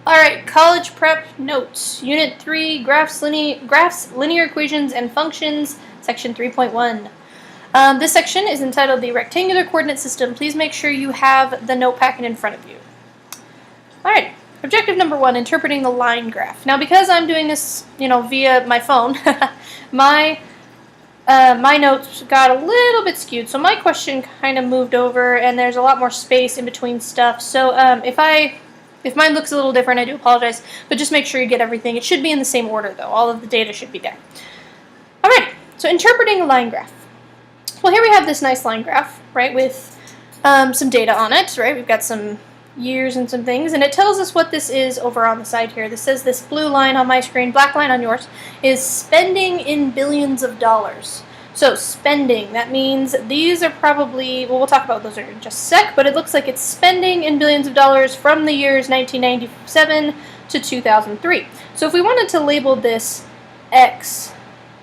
Alright, college prep notes. Unit 3, graphs, linear equations, and functions, section 3.1. This section is entitled the rectangular coordinate system. Please make sure you have the note packet in front of you. Alright, objective number 1, interpreting the line graph. Now because I'm doing this, via my phone, my notes got a little bit skewed, so my question kind of moved over, and there's a lot more space in between stuff. So if mine looks a little different, I do apologize, but just make sure you get everything. It should be in the same order, though. All of the data should be there. Alright, so interpreting a line graph. Well, here we have this nice line graph, right, with some data on it, right? We've got some years and some things, and it tells us what this is over on the side here. This says this blue line on my screen, black line on yours, is spending in billions of dollars. So spending, that means these are probably, well, we'll talk about those in just a sec, but it looks like it's spending in billions of dollars from the years 1997 to 2003. So if we wanted to label this X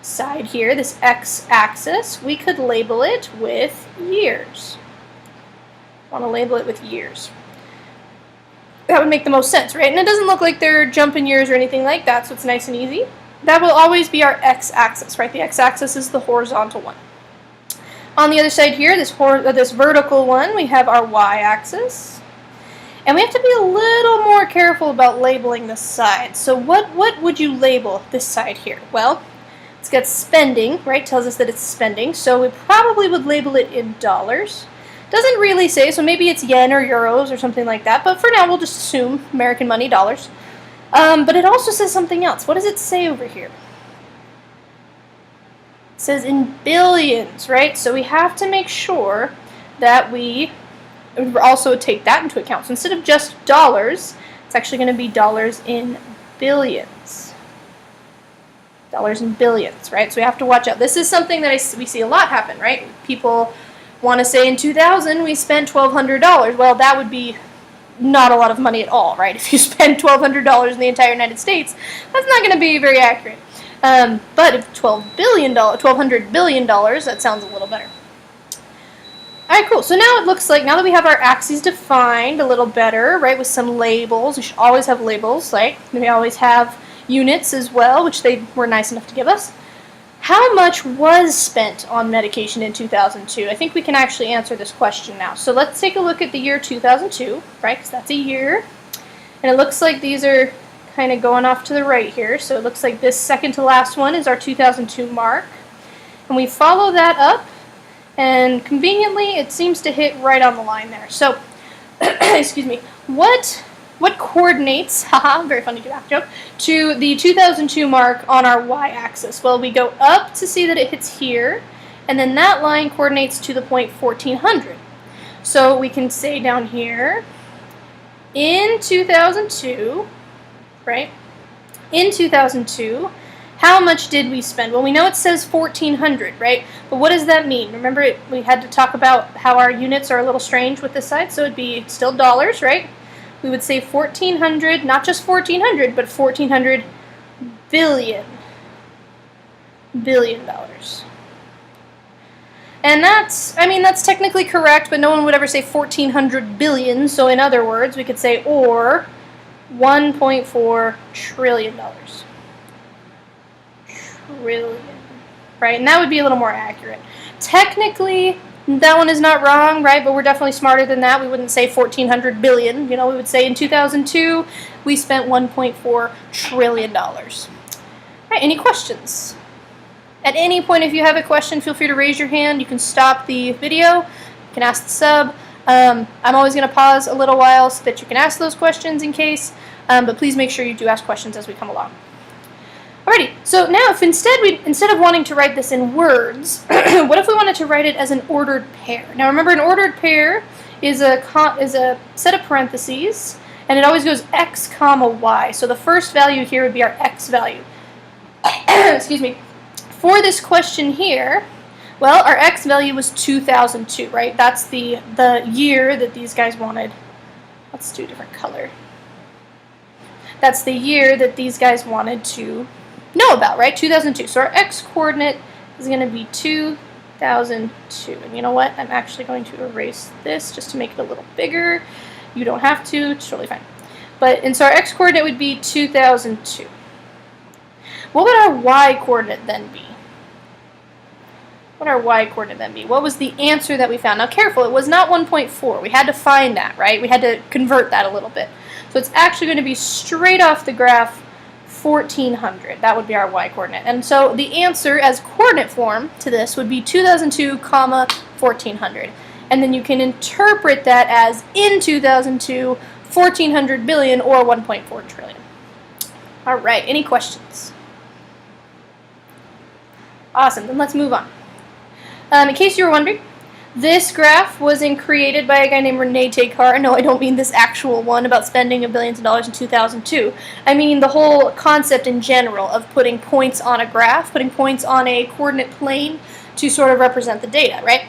side here, this X axis, we could label it with years. I want to label it with years. That would make the most sense, right? And it doesn't look like they're jumping years or anything like that, so it's nice and easy. That will always be our x-axis, right? The x-axis is the horizontal one. On the other side here, this vertical one, we have our y-axis. And we have to be a little more careful about labeling this side. So what would you label this side here? Well, it's got spending, right? Tells us that it's spending. So we probably would label it in dollars. Doesn't really say, so maybe it's yen or euros or something like that. But for now, we'll just assume American money, dollars. But it also says something else. What does it say over here? It says in billions, right? So we have to make sure that we also take that into account. So instead of just dollars, it's actually going to be dollars in billions. Dollars in billions, right? So we have to watch out. This is something that we see a lot happen, right? People want to say in 2000 we spent $1,200. Well, that would be not a lot of money at all, right? If you spend $1,200 in the entire United States, that's not going to be very accurate. But if $1,200 billion, that sounds a little better. Alright, cool. So now it looks like, now that we have our axes defined a little better, right, with some labels, we should always have labels, right? We always have units as well, which they were nice enough to give us. How much was spent on medication in 2002? I think we can actually answer this question now. So let's take a look at the year 2002, right, because that's a year. And it looks like these are kind of going off to the right here. So it looks like this second to last one is our 2002 mark. And we follow that up, and conveniently it seems to hit right on the line there. So, excuse me, what coordinates, haha, very funny math joke, to the 2002 mark on our y-axis? Well, we go up to see that it hits here, and then that line coordinates to the point 1400. So we can say down here, in 2002, right, in 2002, how much did we spend? Well, we know it says 1400, right? But what does that mean? Remember, we had to talk about how our units are a little strange with this side, so it'd be still dollars, right? We would say 1400, not just 1400, but 1400 billion dollars. And that's technically correct, but no one would ever say 1400 billion, so in other words, we could say, or $1.4 trillion. Trillion, right? And that would be a little more accurate. Technically, that one is not wrong, right? But we're definitely smarter than that. We wouldn't say 1400 billion. We would say in 2002, we spent $1.4 trillion. Right, any questions? At any point, if you have a question, feel free to raise your hand. You can stop the video. You can ask the sub. I'm always going to pause a little while so that you can ask those questions in case. But please make sure you do ask questions as we come along. Alrighty, so now if instead of wanting to write this in words, what if we wanted to write it as an ordered pair? Now remember, an ordered pair is a set of parentheses, and it always goes x comma y. So the first value here would be our x value. Excuse me. For this question here, well, our x value was 2002, right? That's the year that these guys wanted. Let's do a different color. That's the year that these guys wanted to know about, right? 2002. So our x-coordinate is going to be 2002. And you know what? I'm actually going to erase this just to make it a little bigger. You don't have to. It's totally fine. And so our x-coordinate would be 2002. What would our y-coordinate then be? What would our y-coordinate then be? What was the answer that we found? Now careful, it was not 1.4. We had to find that, right? We had to convert that a little bit. So it's actually going to be straight off the graph 1400. That would be our y-coordinate. And so the answer as coordinate form to this would be 2002, 1400. And then you can interpret that as in 2002, 1400 billion or 1.4 trillion. All right, any questions? Awesome, then let's move on. In case you were wondering, this graph was created by a guy named Rene Descartes. No, I don't mean this actual one about spending $1 billion in 2002. I mean the whole concept in general of putting points on a graph, putting points on a coordinate plane to sort of represent the data, right?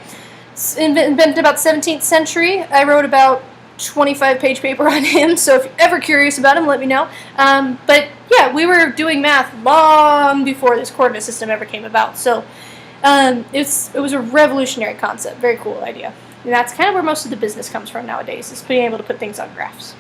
It's invented about the 17th century. I wrote about 25-page paper on him, so if you're ever curious about him, let me know. But yeah, we were doing math long before this coordinate system ever came about, so it was a revolutionary concept, very cool idea. And that's kind of where most of the business comes from nowadays, is being able to put things on graphs.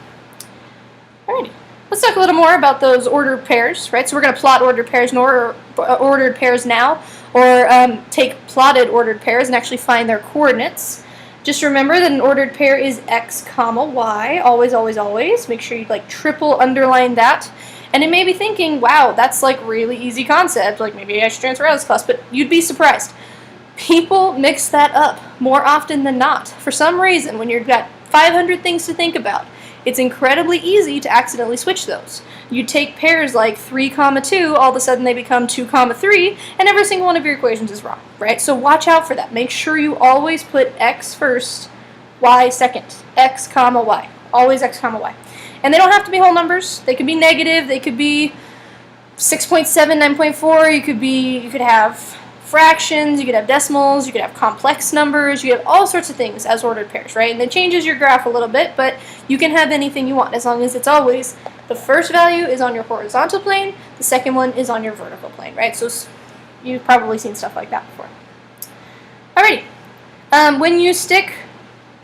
Alrighty, let's talk a little more about those ordered pairs, right? So we're going to plot ordered pairs now, or take plotted ordered pairs and actually find their coordinates. Just remember that an ordered pair is x comma y, always, always, always. Make sure you like triple underline that. And it may be thinking, wow, that's like really easy concept, like maybe I should transfer out of this class, but you'd be surprised. People mix that up more often than not. For some reason, when you've got 500 things to think about, it's incredibly easy to accidentally switch those. You take pairs like 3, 2, all of a sudden they become 2, 3, and every single one of your equations is wrong, right? So watch out for that. Make sure you always put x first, y second. X, y. Always x, y. And they don't have to be whole numbers. They could be negative. They could be 6.7, 9.4. You could have fractions. You could have decimals. You could have complex numbers. You have all sorts of things as ordered pairs, right? And it changes your graph a little bit, but you can have anything you want as long as it's always the first value is on your horizontal plane, the second one is on your vertical plane, right? So you've probably seen stuff like that before. Alrighty. When you stick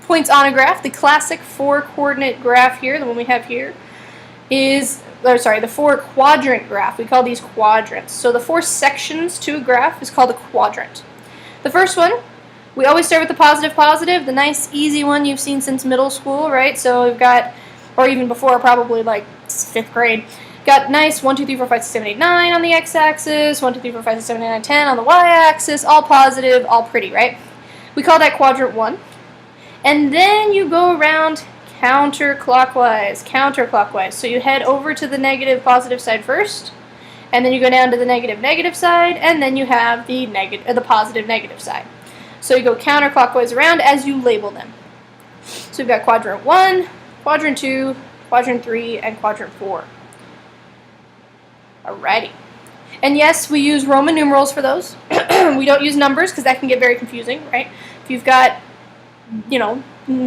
points on a graph, the classic 4-coordinate graph here, the one we have here, is, the 4-quadrant graph. We call these quadrants. So the 4 sections to a graph is called a quadrant. The first one, we always start with the positive, the nice easy one you've seen since middle school, right? So we've got, or even before, probably like 5th grade, got nice 1, 2, 3, 4, 5, 6, 7, 8, 9 on the x-axis, 1, 2, 3, 4, 5, 6, 7, 8, 9, 10 on the y-axis, all positive, all pretty, right? We call that quadrant 1. And then you go around counterclockwise. So you head over to the negative positive side first, and then you go down to the negative side, and then you have the positive negative side. So you go counterclockwise around as you label them. So we've got quadrant 1, quadrant 2, quadrant 3, and quadrant 4. Alrighty. And yes, we use Roman numerals for those. We don't use numbers because that can get very confusing, right? If you've got,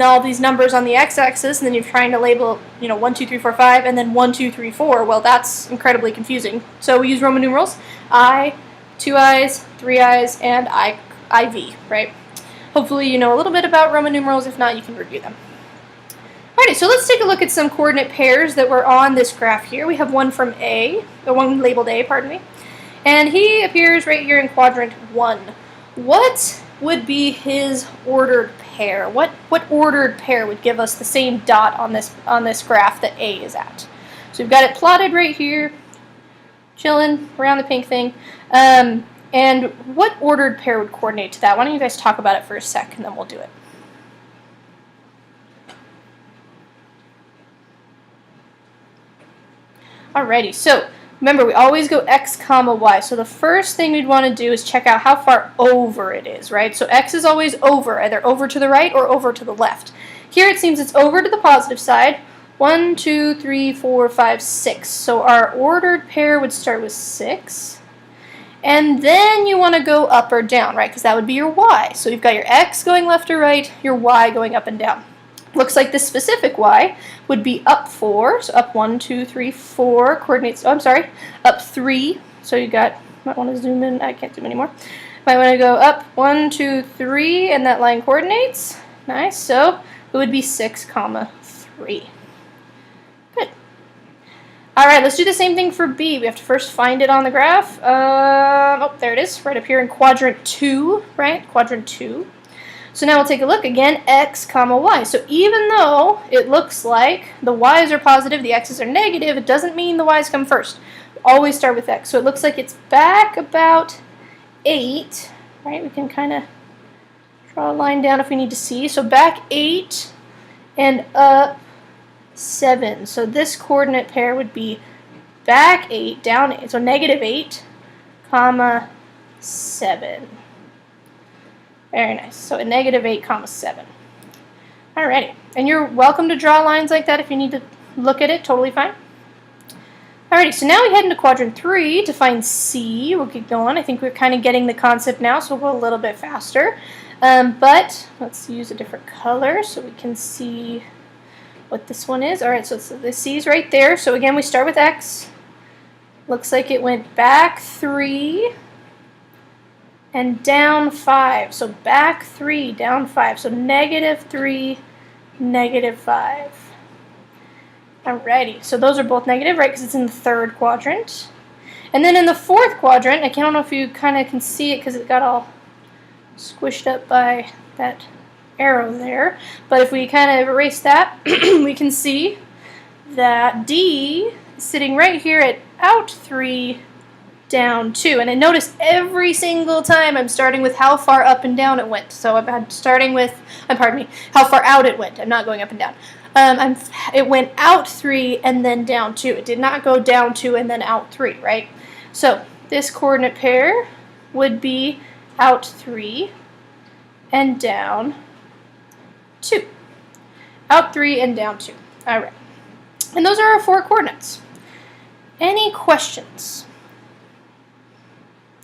all these numbers on the x-axis, and then you're trying to label, 1, 2, 3, 4, 5, and then 1, 2, 3, 4. Well, that's incredibly confusing. So we use Roman numerals: I, 2 I's, 3 I's, and IV, right? Hopefully you know a little bit about Roman numerals. If not, you can review them. Alrighty, so let's take a look at some coordinate pairs that were on this graph here. We have one from one labeled A, pardon me. And he appears right here in quadrant 1. What would be his ordered pair? What ordered pair would give us the same dot on this graph that A is at? So we've got it plotted right here, chilling around the pink thing. And what ordered pair would coordinate to that? Why don't you guys talk about it for a sec, and then we'll do it. Alrighty, so remember, we always go x, y. So the first thing we'd want to do is check out how far over it is, right? So x is always over, either over to the right or over to the left. Here it seems it's over to the positive side. 1, 2, 3, 4, 5, 6. So our ordered pair would start with 6. And then you want to go up or down, right? Because that would be your y. So you've got your x going left or right, your y going up and down. Looks like this specific y would be up 4, so up 1, 2, 3, 4, coordinates, up 3, so you might want to zoom in, I can't zoom anymore, might want to go up 1, 2, 3, and that line coordinates, nice, so it would be 6, 3. Good, All right, let's do the same thing for B. We have to first find it on the graph. Oh, there it is, right up here in quadrant 2, right? Quadrant 2. So now we'll take a look again, x comma y. So even though it looks like the y's are positive, the x's are negative, it doesn't mean the y's come first. Always start with x. So it looks like it's back about 8, right? We can kind of draw a line down if we need to see. So back 8 and up 7. So this coordinate pair would be back 8, down 8. So negative 8, comma 7. Very nice. So a negative 8, comma 7. Alrighty. And you're welcome to draw lines like that if you need to look at it. Totally fine. Alrighty, so now we head into quadrant 3 to find C. We'll keep going. I think we're kind of getting the concept now, so we'll go a little bit faster. But let's use a different color so we can see what this one is. Alright, so the C is right there. So again, we start with x. Looks like it went back 3 and down 5. So back 3, down 5. So negative 3, negative 5. Alrighty, so those are both negative, right, because it's in the third quadrant. And then in the fourth quadrant, I don't know if you kind of can see it because it got all squished up by that arrow there. But if we kind of erase that, we can see that D is sitting right here at out 3, down 2. And I notice every single time I'm starting with how far up and down it went. So I'm starting with, pardon me, how far out it went. I'm not going up and down. It went out 3 and then down 2. It did not go down 2 and then out 3, right? So this coordinate pair would be out 3 and down 2. Out 3 and down 2. All right. And those are our 4 coordinates. Any questions?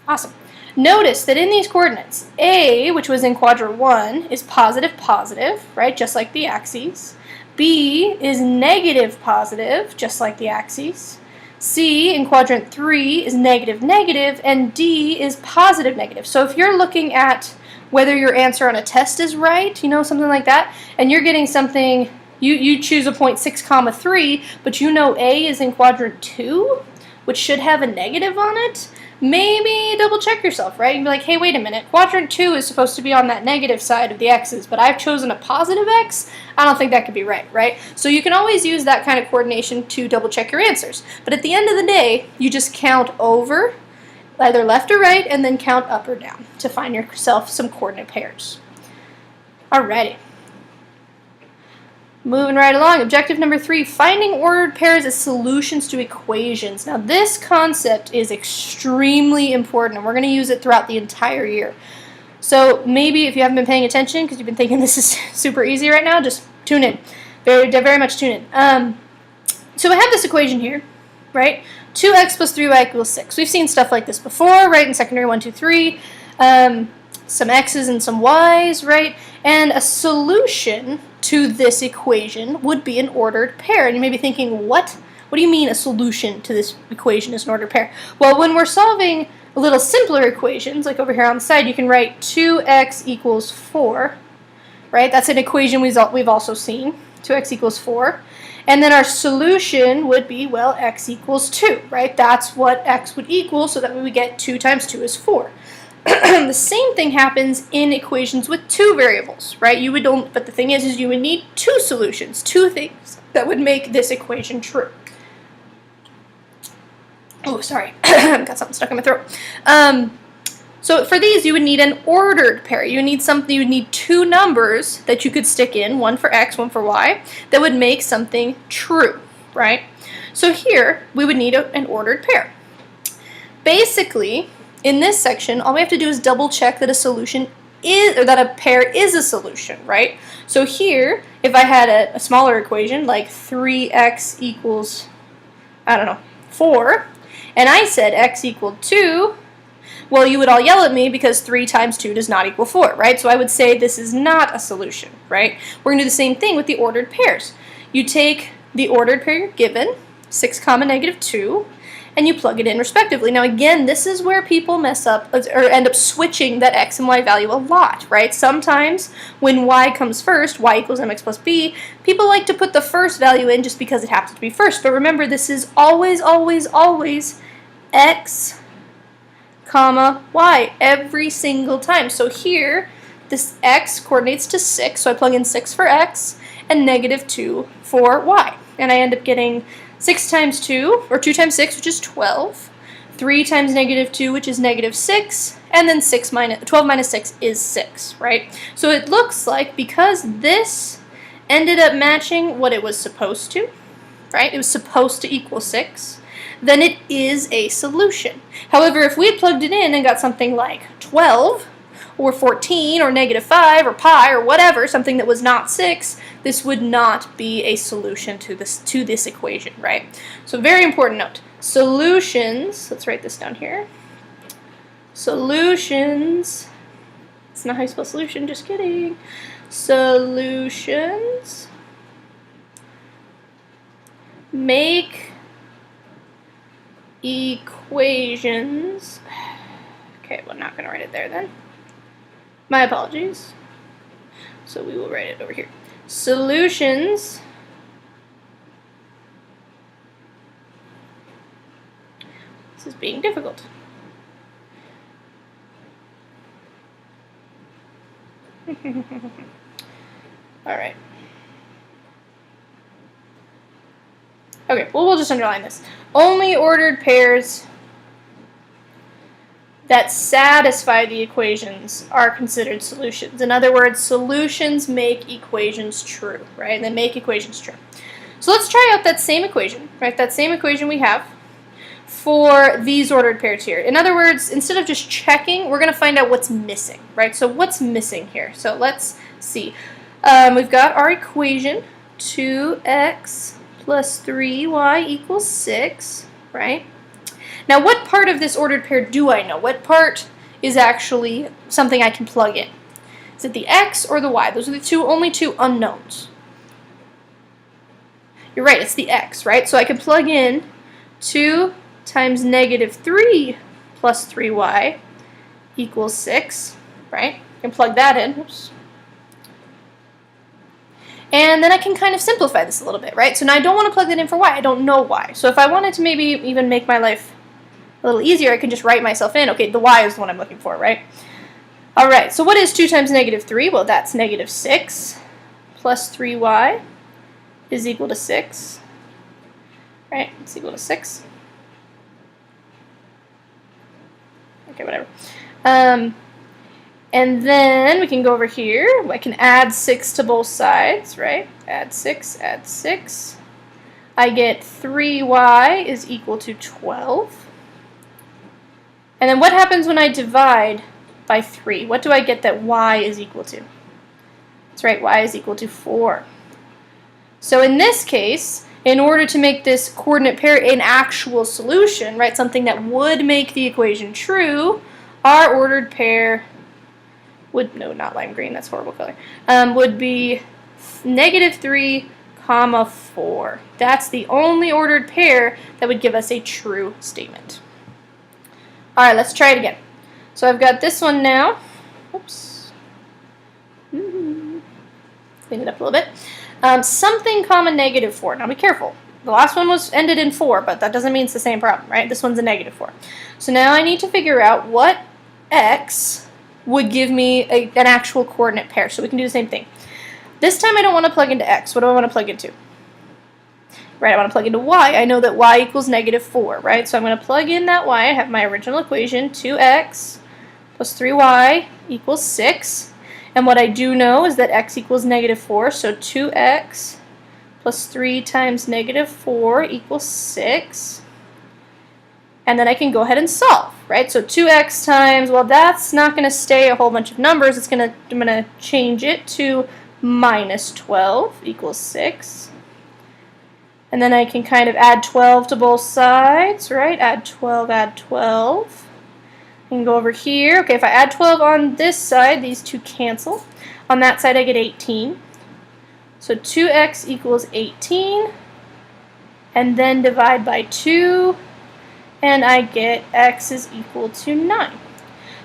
Awesome. Notice that in these coordinates, A, which was in quadrant 1, is positive, positive, right? Just like the axes. B is negative, positive, just like the axes. C in quadrant 3 is negative, negative, and D is positive, negative. So if you're looking at whether your answer on a test is right, something like that, and you're getting something, you choose a point 6 comma 3, but you know A is in quadrant 2, which should have a negative on it, maybe double check yourself, right? You'd be like, hey, wait a minute, quadrant 2 is supposed to be on that negative side of the x's, but I've chosen a positive x. I don't think that could be right, right? So you can always use that kind of coordination to double check your answers. But at the end of the day, you just count over, either left or right, and then count up or down to find yourself some coordinate pairs. Alrighty. Moving right along, objective number 3, finding ordered pairs as solutions to equations. Now this concept is extremely important, and we're going to use it throughout the entire year. So maybe if you haven't been paying attention, because you've been thinking this is super easy right now, just tune in. Very, very much tune in. So we have this equation here, right? 2x plus 3y equals 6. We've seen stuff like this before, right, in secondary 1, 2, 3. Some x's and some y's, right? And a solution to this equation would be an ordered pair. And you may be thinking, what? What do you mean a solution to this equation is an ordered pair? Well, when we're solving a little simpler equations, like over here on the side, you can write 2x equals 4, right? That's an equation we've also seen, 2x equals 4. And then our solution would be, well, x equals 2, right? That's what x would equal, so that we would get 2 times 2 is 4. The same thing happens in equations with 2 variables, right? But the thing is you would need 2 solutions, 2 things that would make this equation true. Oh, sorry, got something stuck in my throat. So for these, you would need an ordered pair. You would need 2 numbers that you could stick in, one for x, one for y, that would make something true, right? So here, we would need an ordered pair. Basically, in this section, all we have to do is double check that that a pair is a solution, right? So here, if I had a smaller equation, like 3x equals, 4, and I said x equaled 2, well, you would all yell at me because 3 times 2 does not equal 4, right? So I would say this is not a solution, right? We're going to do the same thing with the ordered pairs. You take the ordered pair you're given, 6 comma negative 2, and you plug it in respectively. Now again, this is where people mess up or end up switching that x and y value a lot, right? Sometimes when y comes first, y equals mx plus b, people like to put the first value in just because it happens to be first. But remember, this is always, always, always x, comma, y every single time. So here, this x coordinates to 6, so I plug in 6 for x and -2 for y. And I end up getting 6 times 2, or 2 times 6, which is 12, 3 times -2, which is -6, and then 12 minus 6 is 6, right? So it looks like because this ended up matching what it was supposed to, right? It was supposed to equal 6, then it is a solution. However, if we had plugged it in and got something like 12, or 14, or -5, or pi, or whatever, something that was not 6, this would not be a solution to this equation, right? So very important note. Solutions, let's write this down here. Solutions, it's not how you spell solution, just kidding. Solutions make equations. Okay, well, I'm not going to write it there then. My apologies. So we will write it over here. Solutions this is being difficult. All right. Okay, well, we'll just underline this. Only ordered pairs that satisfy the equations are considered solutions. In other words, solutions make equations true, right? They make equations true. So let's try out that same equation, right? That same equation we have for these ordered pairs here. In other words, instead of just checking, we're going to find out what's missing, right? So what's missing here? So let's see. We've got our equation, 2x plus 3y equals 6, right? Now, what part of this ordered pair do I know? What part is actually something I can plug in? Is it the x or the y? Those are the only two unknowns. You're right, it's the x, right? So I can plug in 2 times -3 plus 3y equals 6, right? I can plug that in. Oops. And then I can kind of simplify this a little bit, right? So now I don't want to plug that in for y. I don't know y. So if I wanted to maybe even make my life a little easier, I can just write myself in. Okay, the y is the one I'm looking for, right? All right, so what is 2 times -3? Well, that's -6 plus 3y is equal to 6, right? It's equal to 6. Okay, whatever. And then we can go over here. I can add 6 to both sides, right? Add 6, add 6. I get 3y is equal to 12. And then what happens when I divide by 3? What do I get that y is equal to? That's right, y is equal to 4. So in this case, in order to make this coordinate pair an actual solution, right, something that would make the equation true, our ordered pair would, no, not lime green, that's horrible color, would be -3, 4. That's the only ordered pair that would give us a true statement. All right, let's try it again. So I've got this one now. Oops. Clean it up a little bit. Something comma -4. Now be careful. The last one ended in 4, but that doesn't mean it's the same problem, right? This one's a -4. So now I need to figure out what x would give me an actual coordinate pair. So we can do the same thing. This time I don't want to plug into x. What do I want to plug into? Right, I want to plug into y. I know that y equals -4, right? So I'm going to plug in that y. I have my original equation, 2x plus 3y equals 6. And what I do know is that x equals -4, so 2x plus 3 times -4 equals 6. And then I can go ahead and solve, right? So 2x times, well, that's not going to stay a whole bunch of numbers. I'm going to change it to -12 equals 6. And then I can kind of add 12 to both sides, right? Add 12, add 12. I can go over here. Okay, if I add 12 on this side, these two cancel. On that side, I get 18. So 2x equals 18. And then divide by 2. and I get x is equal to 9.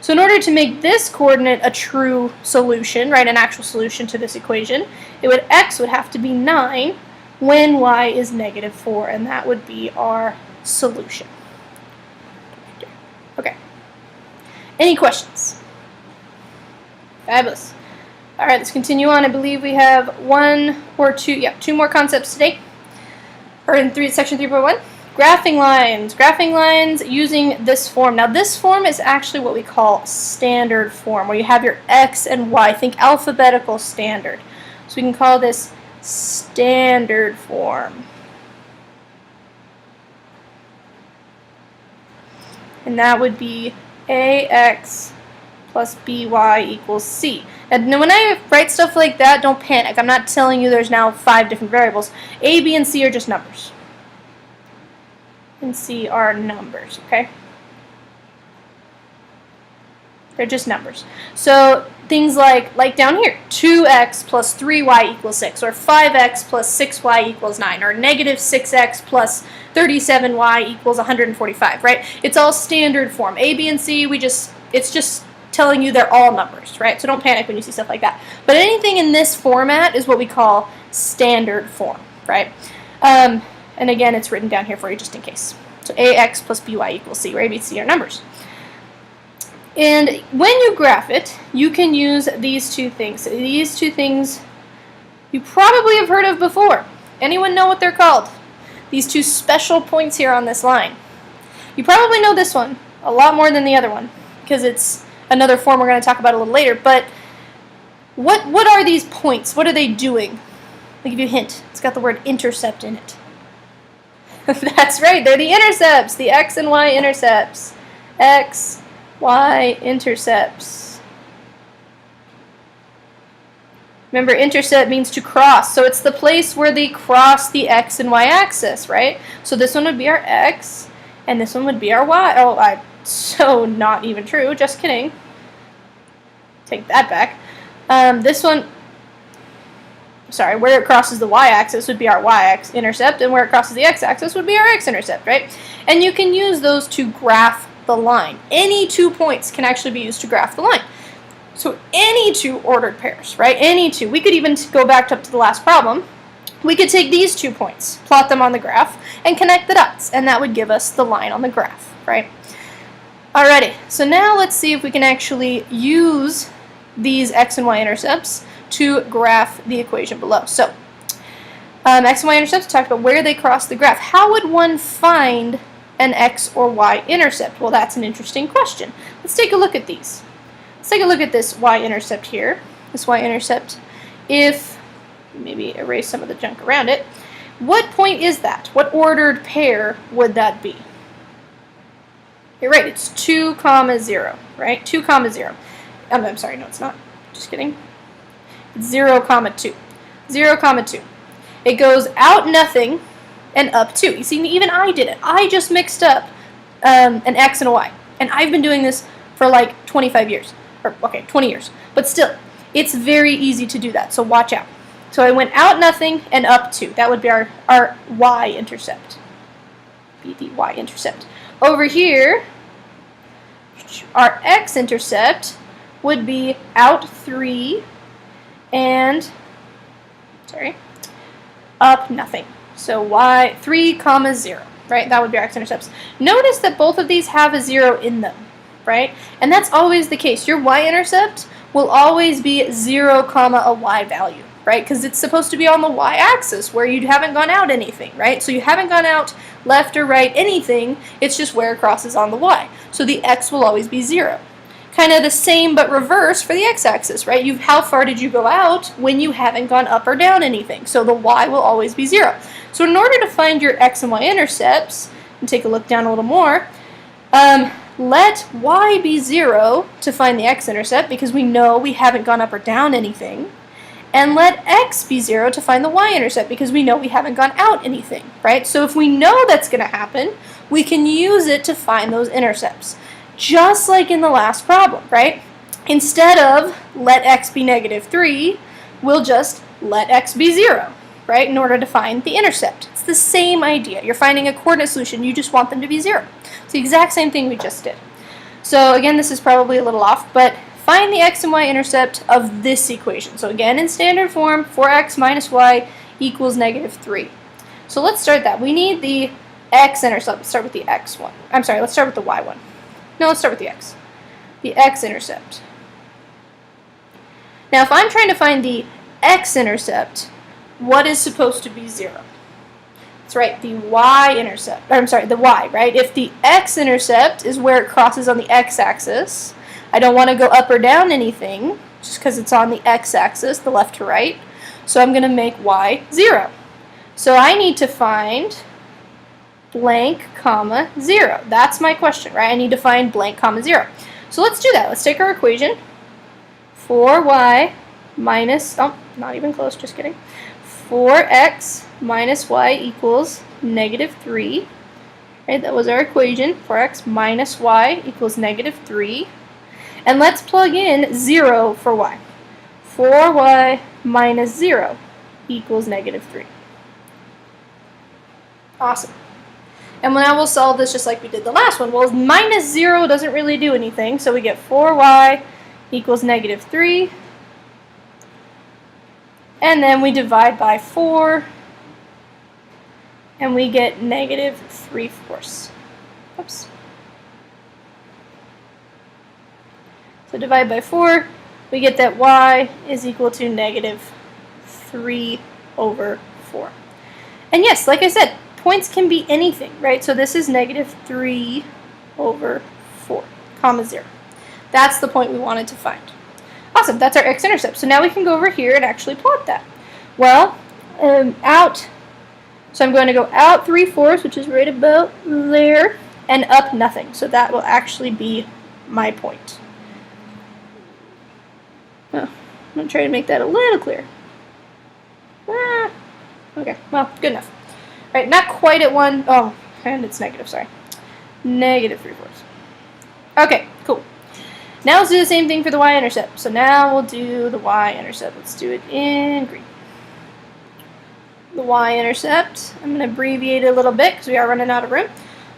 So in order to make this coordinate a true solution, right, an actual solution to this equation, x would have to be 9 when y is negative 4, and that would be our solution. Okay. Any questions? Fabulous. All right, let's continue on. I believe we have two more concepts today, or in section 3.1. Graphing lines. Graphing lines using this form. Now this form is actually what we call standard form, where you have your x and y. Think alphabetical standard. So we can call this standard form. And that would be ax plus by equals c. And when I write stuff like that, don't panic. I'm not telling you there's now 5 different variables. A, b, and c are just numbers. And c are numbers, okay? They're just numbers. So things like down here, 2x plus 3y equals 6, or 5x plus 6y equals 9, or negative 6x plus 37y equals 145, right? It's all standard form. A, b, and c, it's just telling you they're all numbers, right? So don't panic when you see stuff like that. But anything in this format is what we call standard form, right? And again, it's written down here for you just in case. So ax plus by equals c, where a, b, c are numbers. And when you graph it, you can use these two things. These two things you probably have heard of before. Anyone know what they're called? These two special points here on this line. You probably know this one a lot more than the other one, because it's another form we're going to talk about a little later. But what are these points? What are they doing? I'll give you a hint. It's got the word intercept in it. That's right, they're the intercepts, the x and y intercepts. X, y intercepts. Remember, intercept means to cross, so it's the place where they cross the x and y axis, right? So this one would be our x, and this one would be our y. Oh, so not even true, just kidding. Take that back. This one, sorry, where it crosses the y-axis would be our y-intercept, and where it crosses the x-axis would be our x-intercept, right? And you can use those to graph the line. Any 2 points can actually be used to graph the line. So any 2 ordered pairs, right? Any 2. We could even go back up to the last problem. We could take these 2 points, plot them on the graph, and connect the dots, and that would give us the line on the graph, right? Alrighty, so now let's see if we can actually use these x and y intercepts to graph the equation below. So, x and y intercepts, talked about where they cross the graph. How would one find an x or y intercept? Well, that's an interesting question. Let's take a look at these. Let's take a look at this y-intercept here. This y-intercept, if, maybe erase some of the junk around it, what point is that? What ordered pair would that be? You're right, it's 2, 0, right? 2, 0. I'm sorry, no, it's not. Just kidding. It's 0, 2. 0, 2. It goes out nothing and up 2. You see, even I did it. I just mixed up an x and a y. And I've been doing this for like 25 years. Or, okay, 20 years. But still, it's very easy to do that, so watch out. So I went out nothing and up 2. That would be our y-intercept. Be the y-intercept. Over here, our x-intercept would be out 3 and, up nothing. So y 3, 0, right? That would be our x-intercepts. Notice that both of these have a 0 in them, right? And that's always the case. Your y-intercept will always be 0, a y value, right? Because it's supposed to be on the y-axis where you haven't gone out anything, right? So you haven't gone out left or right anything, it's just where it crosses on the y. So the x will always be 0. Kind of the same but reverse for the x-axis, right? How far did you go out when you haven't gone up or down anything? So the y will always be 0. So in order to find your x and y intercepts, and take a look down a little more, let y be 0 to find the x-intercept because we know we haven't gone up or down anything. And let x be 0 to find the y-intercept because we know we haven't gone out anything, right? So if we know that's going to happen, we can use it to find those intercepts. Just like in the last problem, right? Instead of let x be -3, we'll just let x be 0, right? In order to find the intercept. It's the same idea. You're finding a coordinate solution, you just want them to be 0. It's the exact same thing we just did. So again, this is probably a little off, but find the x and y intercept of this equation. So again, in standard form, 4x minus y equals -3. So let's start that. We need the x-intercept. Let's start with the x one. I'm sorry, let's start with the y one. No, let's start with the x. The x-intercept. Now, if I'm trying to find the x-intercept, what is supposed to be 0? That's right, the y-intercept. I'm sorry, the y, right? If the x-intercept is where it crosses on the x-axis, I don't want to go up or down anything, just because it's on the x-axis, the left to right. So I'm going to make y 0. So I need to find blank, comma, 0. That's my question, right? I need to find blank, comma, 0. So let's do that. Let's take our equation. 4y minus, oh, not even close, just kidding. 4x minus y equals -3. Right, that was our equation. 4x minus y equals -3. And let's plug in 0 for y. 4y minus 0 equals -3. Awesome. And now we'll solve this just like we did the last one. Well, -0 doesn't really do anything, so we get 4y equals -3. And then we divide by 4, and we get -3/4. Oops. So divide by 4, we get that y is equal to -3/4. And yes, like I said, points can be anything, right? So this is -3/4, comma 0. That's the point we wanted to find. Awesome, that's our x-intercept. So now we can go over here and actually plot that. Well, so I'm going to go out 3/4, which is right about there, and up nothing. So that will actually be my point. Oh, I'm going to try to make that a little clearer. Okay, well, good enough. All right, not quite at 1. Oh, and it's negative, sorry. -3/4. Okay, cool. Now let's do the same thing for the y-intercept. So now we'll do the y-intercept. Let's do it in green. The y-intercept, I'm going to abbreviate it a little bit because we are running out of room.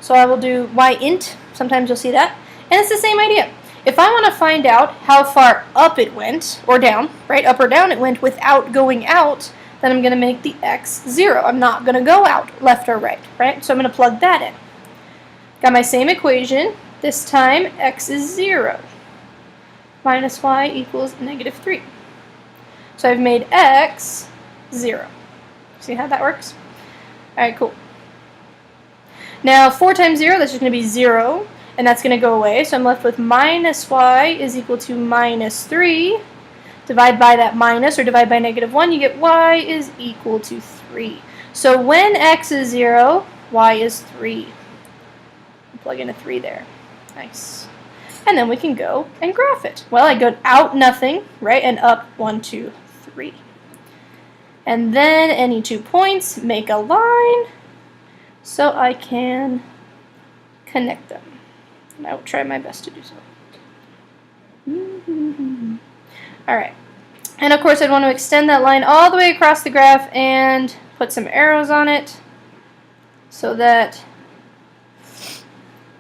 So I will do y-int. Sometimes you'll see that. And it's the same idea. If I want to find out how far up it went, or down, right, up or down it went without going out, then I'm going to make the x 0. I'm not going to go out left or right, right? So I'm going to plug that in. Got my same equation. This time x is 0. Minus y equals -3. So I've made x 0. See how that works? Alright, cool. Now 4 times 0, that's just going to be 0, and that's going to go away. So I'm left with minus y is equal to -3. Divide by that minus, or divide by -1, you get y is equal to 3. So when x is 0, y is 3. Plug in a 3 there. Nice. And then we can go and graph it. Well, I go out nothing, right, and up 1, 2, 3. And then any 2 points, make a line so I can connect them. And I will try my best to do so. All right. And of course, I'd want to extend that line all the way across the graph and put some arrows on it so that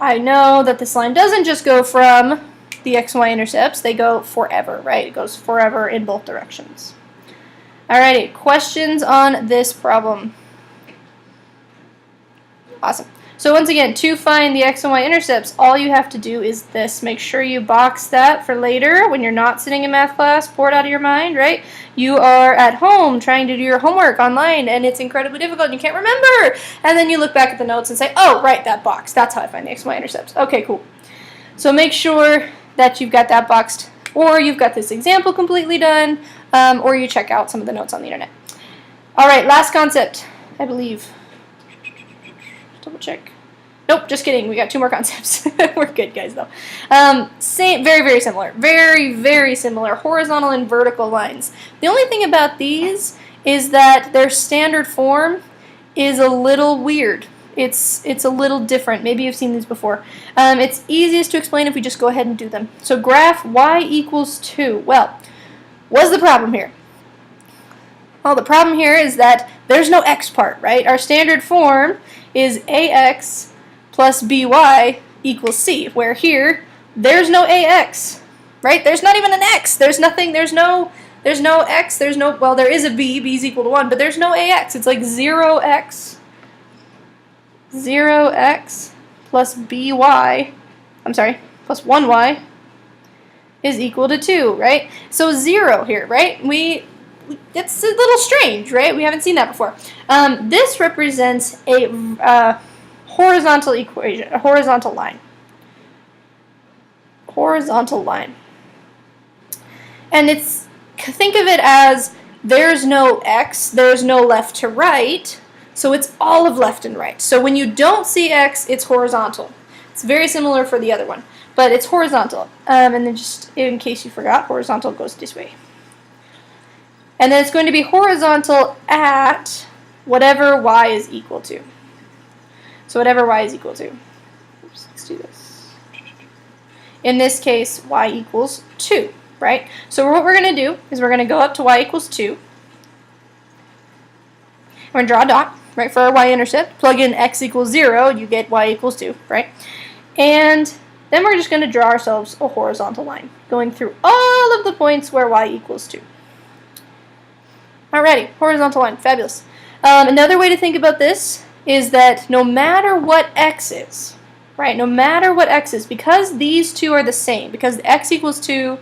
I know that this line doesn't just go from the x and y intercepts, they go forever, right? It goes forever in both directions. Alrighty, questions on this problem? Awesome. So once again, to find the x and y intercepts, all you have to do is this. Make sure you box that for later when you're not sitting in math class, pour it out of your mind, right? You are at home trying to do your homework online and it's incredibly difficult and you can't remember. And then you look back at the notes and say, oh, right, that box. That's how I find the x and y intercepts. Okay, cool. So make sure that you've got that boxed, or you've got this example completely done, or you check out some of the notes on the internet. All right, last concept, I believe. Double check. Nope, just kidding. We got 2 more concepts. We're good, guys, though. Same, very, very similar. Very, very similar. Horizontal and vertical lines. The only thing about these is that their standard form is a little weird. It's a little different. Maybe you've seen these before. It's easiest to explain if we just go ahead and do them. So graph y equals 2. Well, what's the problem here? Well, the problem here is that there's no x part, right? Our standard form is ax plus by equals c, where here, there's no ax, right? There's not even an x. There's nothing, there's no x, well, there is a b is equal to 1, but there's no ax. It's like 0x plus by, plus 1y is equal to 2, right? So 0 here, right? It's a little strange, right? We haven't seen that before. This represents a horizontal equation, a horizontal line. Horizontal line. And think of it as there's no x, there's no left to right, so it's all of left and right. So when you don't see x, it's horizontal. It's very similar for the other one, but it's horizontal. And then just in case you forgot, horizontal goes this way. And then it's going to be horizontal at whatever y is equal to. So whatever y is equal to. Oops, let's do this. In this case, y equals 2, right? So what we're going to do is we're going to go up to y equals 2. We're going to draw a dot, right, for our y-intercept. Plug in x equals 0, you get y equals 2, right? And then we're just going to draw ourselves a horizontal line, going through all of the points where y equals 2. Alrighty, horizontal line, fabulous. Another way to think about this is that no matter what x is, right, no matter what x is, because these two are the same, because x equals 2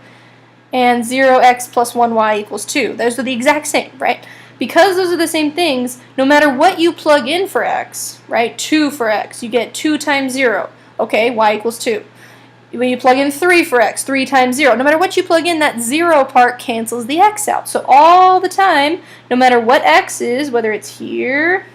and 0x plus 1y equals 2, those are the exact same, right? Because those are the same things, no matter what you plug in for x, right, 2 for x, you get 2 times 0, okay, y equals 2. When you plug in 3 for x, 3 times 0. No matter what you plug in, that 0 part cancels the x out. So all the time, no matter what x is, whether it's here,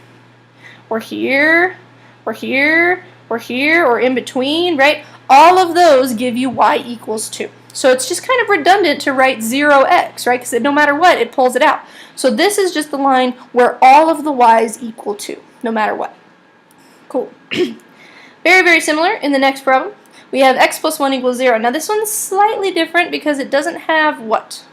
or here, or here, or here, or in between, right? All of those give you y equals 2. So it's just kind of redundant to write 0x, right? Because no matter what, it pulls it out. So this is just the line where all of the y's equal 2, no matter what. Cool. Very, very similar in the next problem. We have x plus 1 equals 0. Now this one's slightly different because it doesn't have what?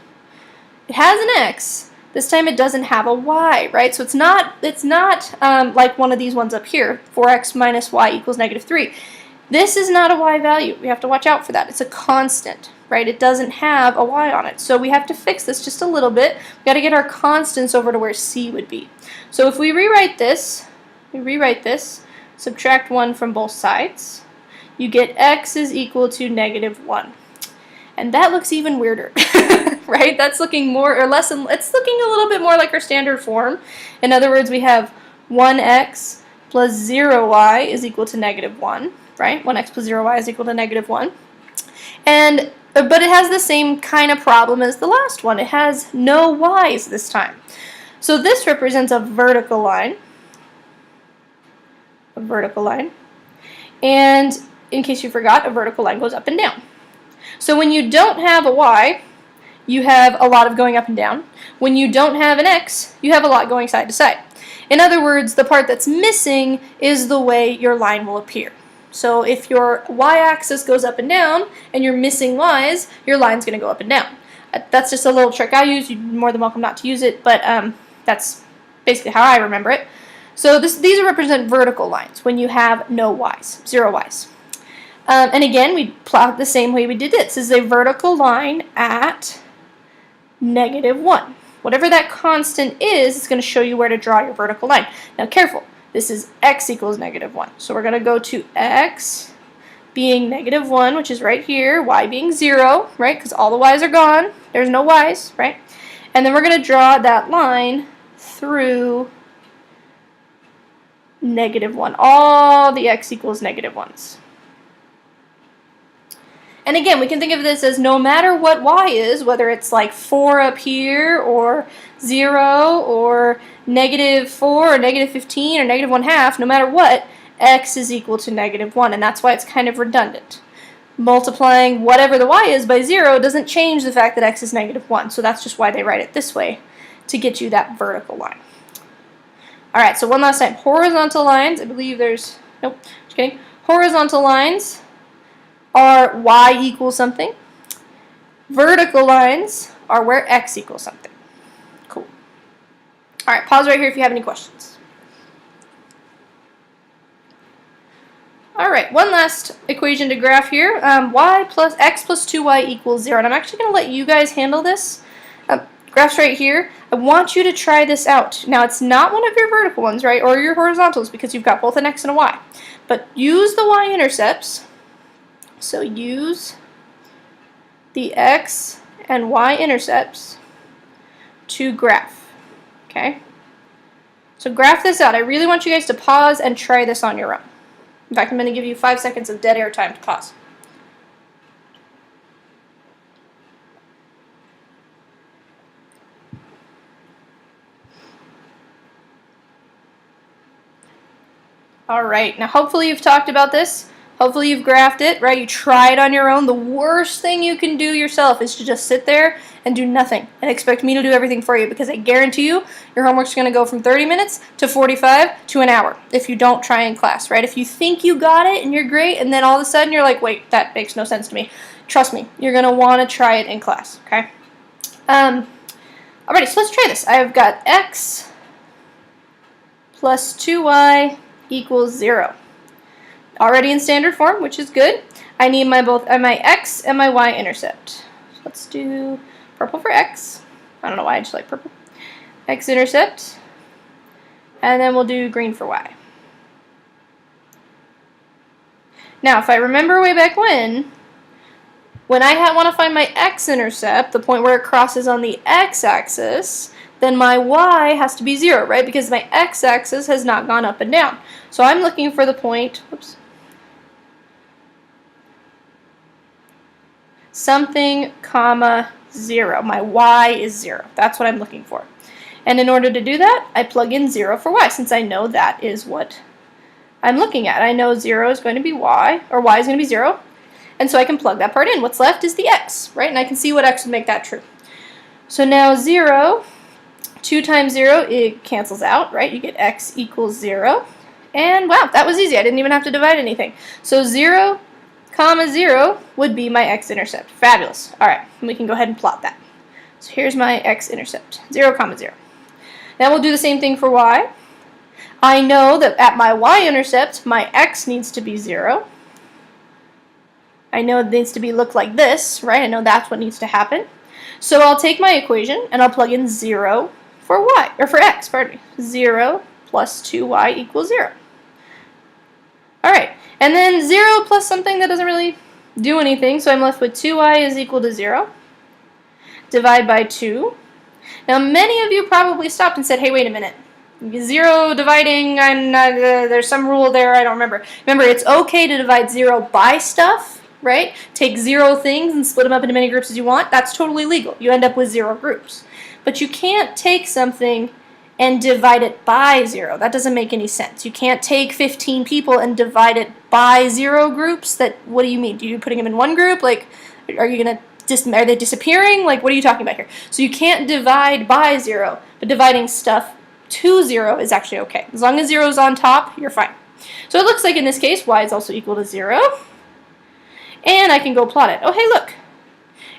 It has an x. This time it doesn't have a y, right? So it's not like one of these ones up here, 4x minus y equals negative 3. This is not a y value. We have to watch out for that. It's a constant, right? It doesn't have a y on it. So we have to fix this just a little bit. We've got to get our constants over to where c would be. So if we rewrite this, subtract 1 from both sides, you get x is equal to negative 1. And that looks even weirder, right? That's looking more or less, it's looking a little bit more like our standard form. In other words, we have 1x plus 0y is equal to negative 1, right? 1x plus 0y is equal to negative 1. But it has the same kind of problem as the last one. It has no y's this time. So this represents a vertical line. A vertical line. And in case you forgot, a vertical line goes up and down. So when you don't have a y, you have a lot of going up and down. When you don't have an x, you have a lot going side to side. In other words, the part that's missing is the way your line will appear. So if your y-axis goes up and down and you're missing y's, your line's going to go up and down. That's just a little trick I use. You're more than welcome not to use it, but that's basically how I remember it. So these represent vertical lines when you have no y's, 0 y's. And again, we plot the same way we did this. This is a vertical line at negative 1. Whatever that constant is, it's going to show you where to draw your vertical line. Now careful, this is x equals negative 1. So we're going to go to x being negative 1, which is right here, y being 0, right? Because all the y's are gone. There's no y's, right? And then we're going to draw that line through negative 1. All the x equals negative 1's. And again, we can think of this as no matter what y is, whether it's like 4 up here, or 0, or negative 4, or negative 15, or negative 1/2, no matter what, x is equal to negative 1, and that's why it's kind of redundant. Multiplying whatever the y is by 0 doesn't change the fact that x is negative 1, so that's just why they write it this way, to get you that vertical line. Alright, so one last time. Horizontal lines, I believe there's, nope, just kidding. Horizontal lines are y equals something. Vertical lines are where x equals something. Cool. All right, pause right here if you have any questions. All right, one last equation to graph here. Y plus x plus 2y equals 0. And I'm actually going to let you guys handle this. Graphs right here. I want you to try this out. Now, it's not one of your vertical ones, right, or your horizontals, because you've got both an x and a y. But use the y-intercepts. So use the x and y-intercepts to graph. Okay? So graph this out. I really want you guys to pause and try this on your own. In fact, I'm going to give you 5 seconds of dead air time to pause. All right, now hopefully you've talked about this. Hopefully you've graphed it, right? You try it on your own. The worst thing you can do yourself is to just sit there and do nothing and expect me to do everything for you, because I guarantee you your homework's going to go from 30 minutes to 45 to an hour if you don't try in class, right? If you think you got it and you're great and then all of a sudden you're like, wait, that makes no sense to me. Trust me, you're going to want to try it in class, okay? Alrighty, so let's try this. I've got x plus 2y equals 0. Already in standard form, which is good. I need both my x and my y-intercept. So let's do purple for x. I don't know why I just like purple. X-intercept. And then we'll do green for y. Now, if I remember way back when I want to find my x-intercept, the point where it crosses on the x-axis, then my y has to be 0, right? Because my x-axis has not gone up and down. So I'm looking for the point, whoops, something, comma, 0. My y is 0. That's what I'm looking for. And in order to do that, I plug in 0 for y, since I know that is what I'm looking at. I know 0 is going to be y, or y is going to be 0, and so I can plug that part in. What's left is the x, right? And I can see what x would make that true. So now 0, 2 times 0, it cancels out, right? You get x equals 0. And wow, that was easy. I didn't even have to divide anything. So 0, comma 0 would be my x-intercept. Fabulous. All right, and we can go ahead and plot that. So here's my x-intercept, 0, comma 0. Now we'll do the same thing for y. I know that at my y-intercept, my x needs to be 0. I know it needs to look like this, right? I know that's what needs to happen. So I'll take my equation and I'll plug in 0 for y, or for x, pardon me. 0 plus 2y equals 0. All right, and then 0 plus something that doesn't really do anything, so I'm left with 2y is equal to 0. Divide by 2. Now, many of you probably stopped and said, hey, wait a minute. 0 dividing, I'm not, there's some rule there, I don't remember. Remember, it's okay to divide 0 by stuff, right? Take 0 things and split them up into many groups as you want. That's totally legal. You end up with 0 groups. But you can't take something and divide it by 0. That doesn't make any sense. You can't take 15 people and divide it by 0 groups. What do you mean? Do you putting them in one group? Like, are they disappearing? Like, what are you talking about here? So you can't divide by 0, but dividing stuff to 0 is actually okay. As long as 0 is on top, you're fine. So it looks like in this case, y is also equal to 0. And I can go plot it. Oh, hey, look.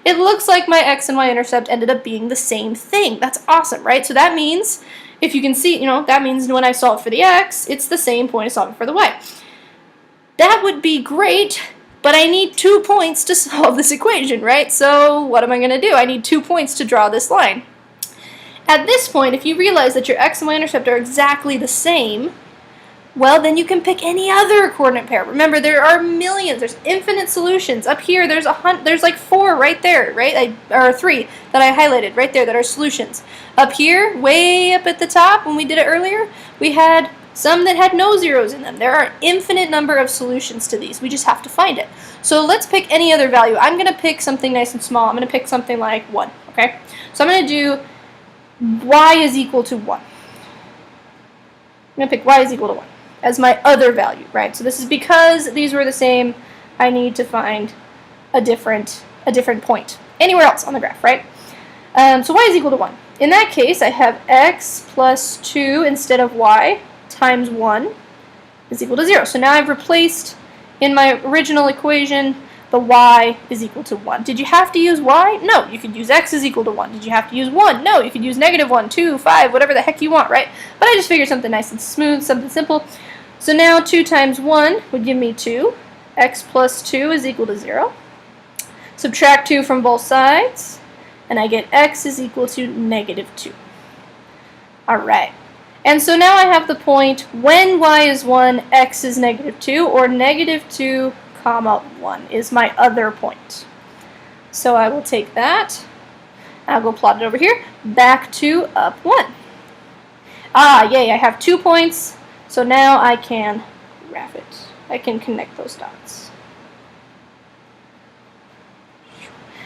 It looks like my x and y-intercept ended up being the same thing. That's awesome, right? So that means, if you can see, that means when I solve for the x, it's the same point as solving for the y. That would be great, but I need 2 points to solve this equation, right? So what am I going to do? I need 2 points to draw this line. At this point, if you realize that your x and y-intercept are exactly the same, well, then you can pick any other coordinate pair. Remember, there are millions. There's infinite solutions. Up here, there's like 4 right there, right? Or 3 that I highlighted right there that are solutions. Up here, way up at the top, when we did it earlier, we had some that had no zeros in them. There are an infinite number of solutions to these. We just have to find it. So let's pick any other value. I'm going to pick something nice and small. I'm going to pick something like 1, okay? So I'm going to do y is equal to 1. I'm going to pick y is equal to 1 as my other value, right? So this is because these were the same, I need to find a different point anywhere else on the graph, right? So y is equal to 1. In that case, I have x plus 2 instead of y times 1 is equal to 0. So now I've replaced in my original equation the y is equal to 1. Did you have to use y? No, you could use x is equal to 1. Did you have to use 1? No, you could use -1, 2, 5, whatever the heck you want, right? But I just figured something nice and smooth, something simple. So now 2 times 1 would give me 2. X plus 2 is equal to 0. Subtract 2 from both sides, and I get x is equal to -2. Alright, and so now I have the point when y is 1, x is -2, or -2, comma 1 is my other point. So I will take that, I'll go plot it over here, back to up 1. Ah, yay, I have 2 points, so now I can graph it. I can connect those dots.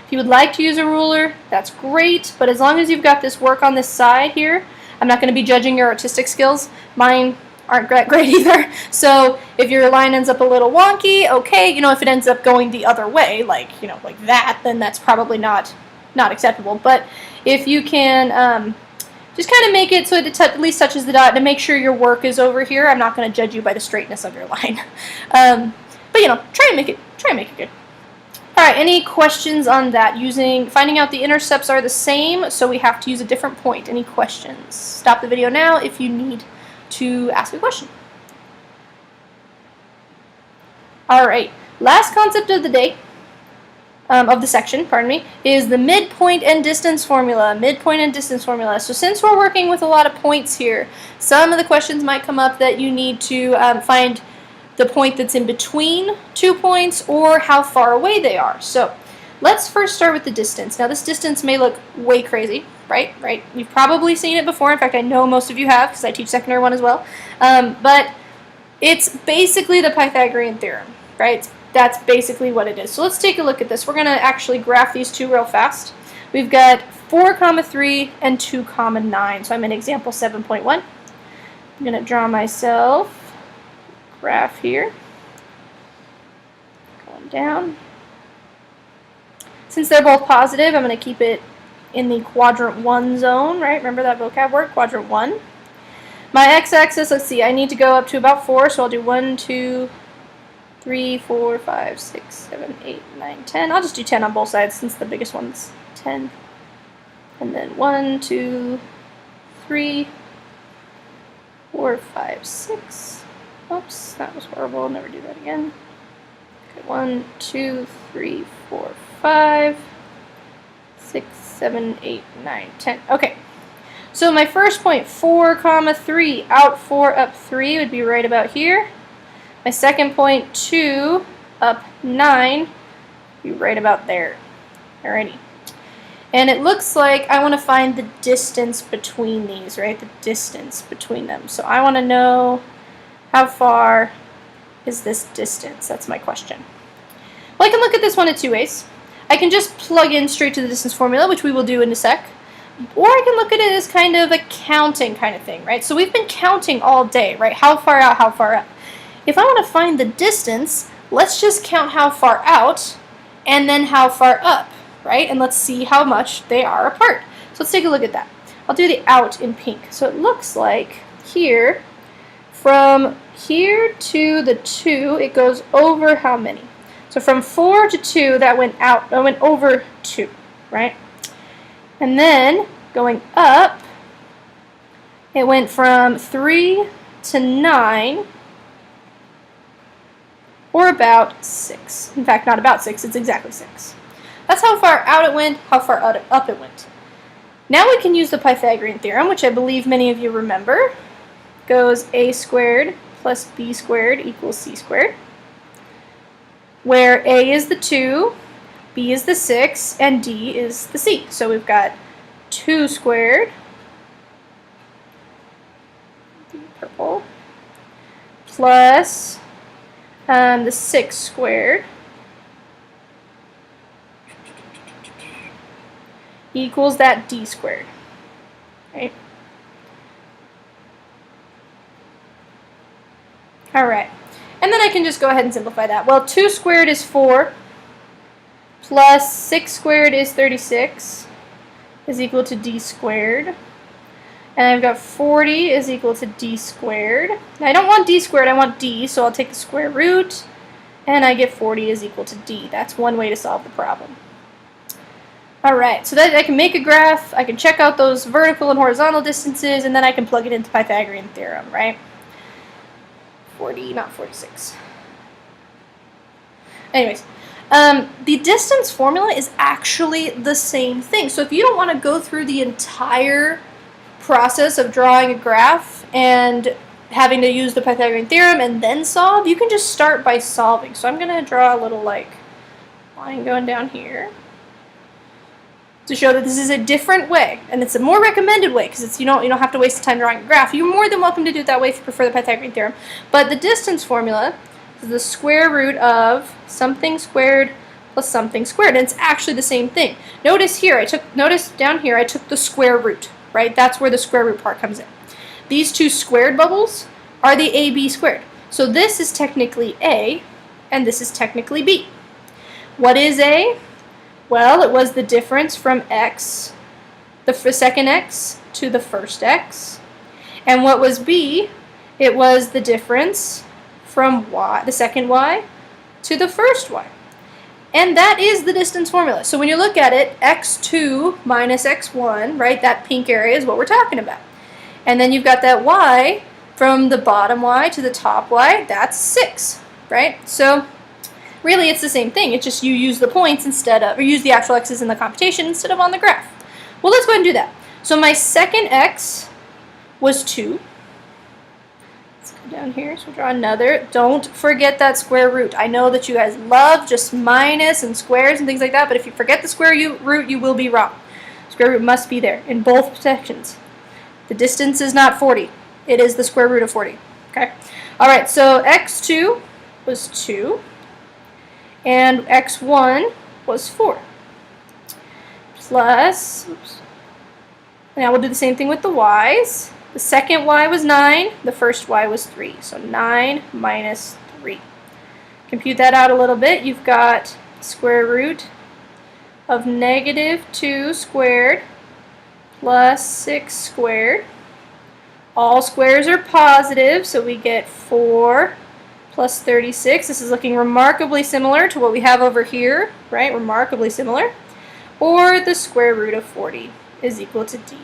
If you would like to use a ruler, that's great, but as long as you've got this work on this side here, I'm not going to be judging your artistic skills. Mine aren't that great either. So if your line ends up a little wonky, okay, you know, if it ends up going the other way, like, you know, like that, then that's probably not acceptable. But if you can just kind of make it so it at least touches the dot to make sure your work is over here, I'm not going to judge you by the straightness of your line. But you know, try and make it good. Alright, any questions on that? Finding out the intercepts are the same, so we have to use a different point. Any questions? Stop the video now if you need to ask a question. Alright, last concept of the day, of the section, pardon me, is the midpoint and distance formula. Midpoint and distance formula. So since we're working with a lot of points here, some of the questions might come up that you need to find the point that's in between 2 points or how far away they are. So let's first start with the distance. Now this distance may look way crazy, right? You've probably seen it before. In fact, I know most of you have because I teach secondary 1 as well. But it's basically the Pythagorean theorem, right? That's basically what it is. So let's take a look at this. We're going to actually graph these two real fast. We've got 4,3 and 2,9. So I'm in example 7.1. I'm going to draw myself graph here, going down. Since they're both positive, I'm going to keep it in the quadrant 1 zone, right? Remember that vocab word, quadrant 1. My x-axis, let's see, I need to go up to about 4, so I'll do 1, 2, 3, 4, 5, 6, 7, 8, 9, 10. I'll just do 10 on both sides since the biggest one's 10. And then 1, 2, 3, 4, 5, 6. Oops, that was horrible. I'll never do that again. Okay, 1, 2, 3, 4, 5, 6, 7, 8, 9, 10. Okay, so my first point, 4, 3, out 4, up 3 would be right about here. My second point, 2, up 9, would be right about there. Alrighty. And it looks like I want to find the distance between these, right? The distance between them. So I want to know how far is this distance? That's my question. Well, I can look at this one in 2 ways. I can just plug in straight to the distance formula, which we will do in a sec. Or I can look at it as kind of a counting kind of thing, right? So we've been counting all day, right? How far out, how far up. If I want to find the distance, let's just count how far out and then how far up, right? And let's see how much they are apart. So let's take a look at that. I'll do the out in pink. So it looks like here, from here to the 2, it goes over how many? So from 4 to 2, that went out, that went over 2, right? And then going up, it went from 3 to 9, or about 6. In fact, not about 6, it's exactly 6. That's how far out it went, how far up it went. Now we can use the Pythagorean theorem, which I believe many of you remember. Goes a squared plus b squared equals c squared, where a is the 2, b is the 6, and d is the c. So we've got 2 squared, purple, plus the 6 squared equals that d squared, right? Alright, and then I can just go ahead and simplify that. Well, 2 squared is 4, plus 6 squared is 36, is equal to d squared. And I've got 40 is equal to d squared. Now I don't want d squared, I want d, so I'll take the square root. and I get 40 is equal to D. That's one way to solve the problem. Alright, so that I can make a graph, I can check out those vertical and horizontal distances, and then I can plug it into Pythagorean theorem, right? 40, not 46. Anyways, the distance formula is actually the same thing. So if you don't want to go through the entire process of drawing a graph and having to use the Pythagorean theorem and then solve, you can just start by solving. So I'm going to draw a little like line going down here to show that this is a different way, and it's a more recommended way because it's you don't have to waste the time drawing a graph. You're more than welcome to do it that way if you prefer the Pythagorean theorem. But the distance formula is the square root of something squared plus something squared, and it's actually the same thing. Notice here, notice down here I took the square root, right? That's where the square root part comes in. These two squared bubbles are the AB squared. So this is technically A, and this is technically B. What is A? Well, it was the difference from x, the second x, to the first x. And what was B? It was the difference from y, the second y, to the first y. And that is the distance formula. So when you look at it, x2 minus x1, right, that pink area is what we're talking about. And then you've got that y from the bottom y to the top y, that's 6, right? So really, it's the same thing. It's just you use the points instead of, or use the actual x's in the computation instead of on the graph. Well, let's go ahead and do that. So my second x was 2. Let's go down here. So we'll draw another. Don't forget that square root. I know that you guys love just minus and squares and things like that, but if you forget the square root, you will be wrong. Square root must be there in both sections. The distance is not 40. It is the square root of 40. Okay. All right. So x2 was 2. And x1 was 4. Plus, oops. Now we'll do the same thing with the y's. The second y was 9, the first y was 3. So 9 minus 3. Compute that out a little bit. You've got square root of negative 2 squared plus 6 squared. All squares are positive, so we get 4 plus 36. This is looking remarkably similar to what we have over here, right? Remarkably similar. Or the square root of 40 is equal to D.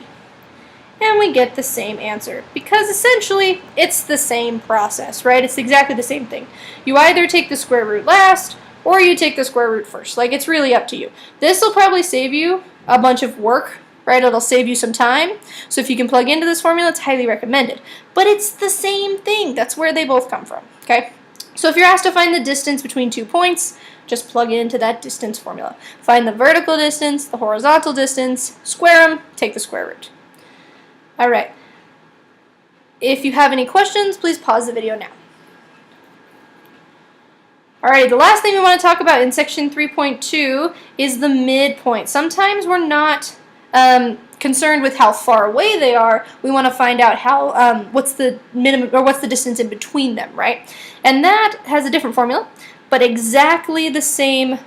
And we get the same answer because essentially it's the same process, right? It's exactly the same thing. You either take the square root last or you take the square root first. Like, it's really up to you. This will probably save you a bunch of work, right? It'll save you some time. So if you can plug into this formula, it's highly recommended. But it's the same thing. That's where they both come from, okay? So if you're asked to find the distance between 2 points, just plug into that distance formula. Find the vertical distance, the horizontal distance, square them, take the square root. All right. If you have any questions, please pause the video now. All right, the last thing we want to talk about in section 3.2 is the midpoint. Sometimes we're not concerned with how far away they are. We want to find out how what's the minimum or what's the distance in between them, right? And that has a different formula, but exactly the same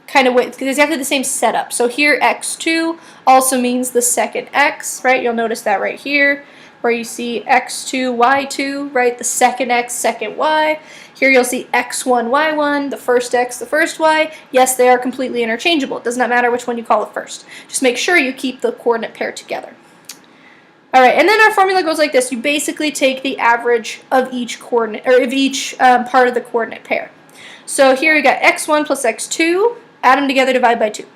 kind of way, exactly the same setup. So here x2 also means the second x, right? You'll notice that right here where you see x2, y2, right? The second x, second y. Here you'll see x1, y1, the first x, the first y. Yes, they are completely interchangeable. It does not matter which one you call it first. Just make sure you keep the coordinate pair together. All right, and then our formula goes like this. You basically take the average of each coordinate, or of each part of the coordinate pair. So here we got x1 plus x2, add them together, divide by 2.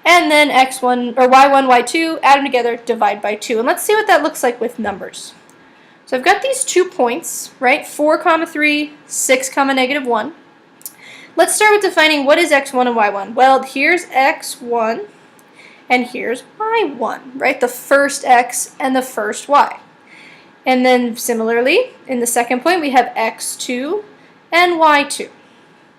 And then x1, or y1, y2, add them together, divide by 2. And let's see what that looks like with numbers. So I've got these 2 points, right? 4, 3, 6, negative 1. Let's start with defining what is x1 and y1. Well, here's x1 and here's y1, right? The first x and the first y. And then similarly, in the second point, we have x2 and y2.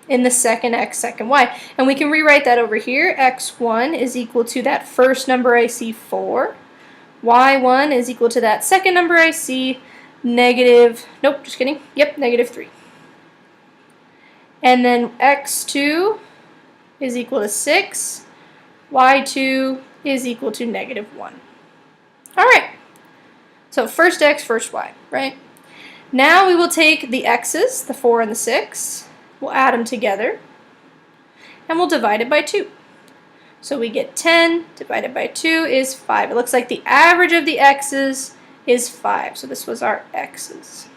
In the second x, second y. And we can rewrite that over here. x1 is equal to that first number I see, 4. y1 is equal to that second number I see, negative 3. And then x2 is equal to 6. y2 is equal to negative 1. All right. So first x, first y, right? Now we will take the x's, the 4 and the 6, We'll add them together, and we'll divide it by 2. So we get 10 divided by 2 is 5. It looks like the average of the x's is 5. So this was our x's.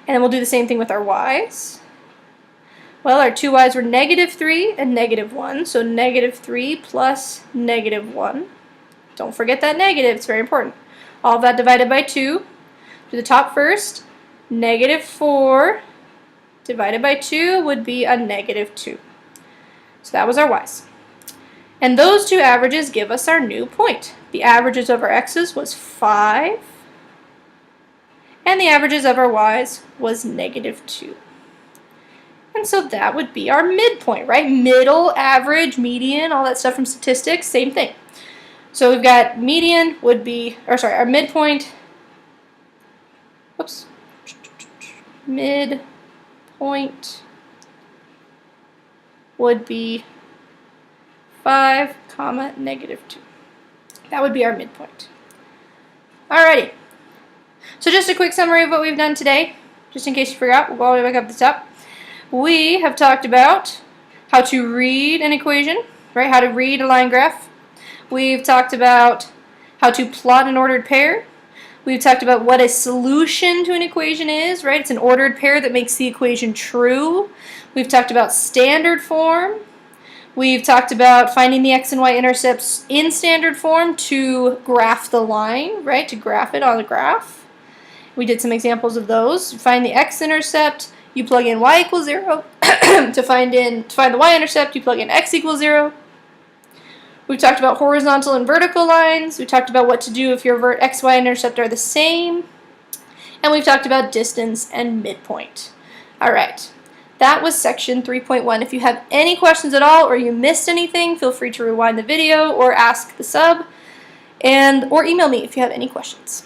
And then we'll do the same thing with our y's. Well, our two y's were -3 and -1. So -3 plus -1. Don't forget that negative. It's very important. All of that divided by 2. Do the top first. -4 divided by 2 would be a -2. So that was our y's. And those two averages give us our new point. The averages of our x's was 5, and the averages of our y's was -2. And so that would be our midpoint, right? Middle, average, median, all that stuff from statistics, same thing. So we've got median would be, or sorry, our midpoint, whoops, midpoint would be 5, -2. That would be our midpoint. Alrighty. So just a quick summary of what we've done today, just in case you forgot, we'll go all the way back up the top. We have talked about how to read an equation, right? How to read a line graph. We've talked about how to plot an ordered pair. We've talked about what a solution to an equation is, right? It's an ordered pair that makes the equation true. We've talked about standard form. We've talked about finding the x and y intercepts in standard form to graph the line, right? To graph it on the graph. We did some examples of those. Find the x-intercept, you plug in y equals 0. to find the y-intercept, you plug in x equals 0. We've talked about horizontal and vertical lines. We talked about what to do if your x-y intercept are the same. And we've talked about distance and midpoint. All right. That was section 3.1. If you have any questions at all or you missed anything, feel free to rewind the video or ask the sub or email me if you have any questions.